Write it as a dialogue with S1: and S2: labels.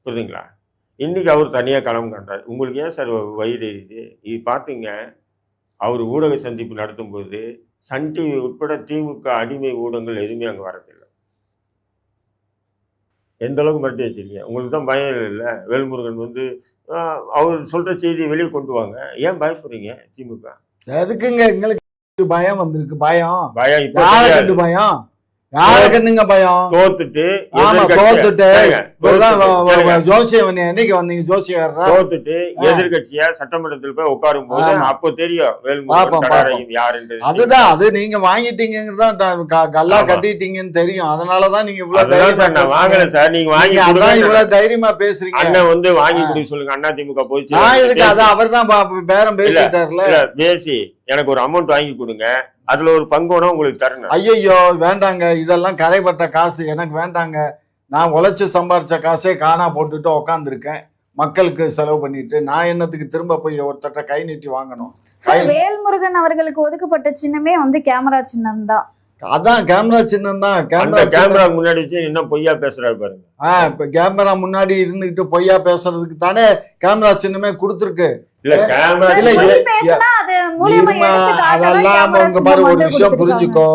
S1: புரியுதுங்களா? இன்னைக்கு அவர் தனியா களம் காண்றாரு. உங்களுக்கு ஏன் சார் வயிறு எரியுது? இது பார்த்தீங்க, அவர் ஊடக சந்திப்பு நடத்தும்போது, சன் டிவி உட்பட திமுக அடிமை ஊடகங்கள் எதுவுமே அங்க வரதில்ல. எந்த அளவுக்கு மிரட்டி வச்சிருக்கீங்க? உங்களுக்கு தான் பயம் இல்லைல்ல? வேல்முருகன் வந்து அ அவர் சொல்ற செய்திய வெளிய கொண்டு வாங்க. ஏன் பயப்படுறீங்க திமுக?
S2: எதுக்குங்க எங்களுக்கு பயம் வந்திருக்கு? பயம்
S1: பயம் இப்ப
S2: யார
S1: தெரியாது.
S2: கண்டு பயம்? யார கண்டுங்க பயம்?
S1: தோத்துட்டு
S2: ஆமா, தோத்துட்டு
S1: கேளுங்க.
S2: ஜோசியம் என்னைக்கு வந்தீங்க? ஜோசியர்
S1: தோத்துட்டு எதிர்கட்சியா சட்டமன்றத்தில் போய் உட்காரும் போது அப்போ தெரியும் வேல்முருகன்
S2: பாப்போம்,
S1: கடாரையும் யாருன்றது.
S2: அதுதான், அது நீங்க வாங்கிட்டீங்கிறதா கல்லா கட்டிட்டீங்கன்னு தெரியும். அதனாலதான் நீங்க இவ்வளவு
S1: அதுதான் சார் நான் வாங்கல
S2: தைரியமா
S1: சார். நீங்க வாங்கி
S2: அதான்
S1: கொடுங்க.
S2: இவ்வளவு தைரியமா பேசுறீங்க.
S1: அண்ணன் வந்து வாங்கி கொடுக்க சொல்லுங்க. அண்ணா திமுக போயிடுச்சு.
S2: நான் எதுக்கு? அதான் அவர் தான் பேரம் பேசிட்டாருல.
S1: இல்ல, பேசி எனக்கு ஒரு அமௌண்ட் வாங்கி கொடுங்க, அதுல ஒரு பங்கோட உங்களுக்கு தரணும்.
S2: ஐயோ வேண்டாங்க, இதெல்லாம் கரைப்பட்ட காசு எனக்கு வேண்டாங்க. நான் உழைச்சு சம்பாரிச்ச காசே காணா போட்டுட்டு உக்காந்துருக்கேன். மக்களுக்கு செலவு பண்ணிட்டு நான் என்னத்துக்கு திரும்ப போய் ஒருத்தட்ட கை நீட்டி வாங்கணும்?
S3: சார், வேல்முருகன் அவர்களுக்கு ஒதுக்கப்பட்ட சின்னமே வந்து கேமரா சின்னம் தான்.
S2: அதான் கேமரா சின்னம் தான்.
S1: கேமரா முன்னாடி வச்சு இன்னும் பொய்யா பேசுறாரு பாருங்க.
S2: இப்ப கேமரா முன்னாடி இருந்துகிட்டு பொய்யா பேசுறதுக்கு தானே கேமரா சின்னமே கொடுத்துருக்கு.
S1: இல்ல கேமரா
S3: சார், பொய் பேசினா அது மூலியமா எடுத்து காட்டதான்
S2: அதெல்லாம்
S3: கேமரா
S2: உங்க பாரு
S3: சின்னம்
S2: ஒரு
S3: வந்து
S2: விஷயம்
S3: கொடுத்திருக்காங்க.
S2: புரிஞ்சுக்கோ.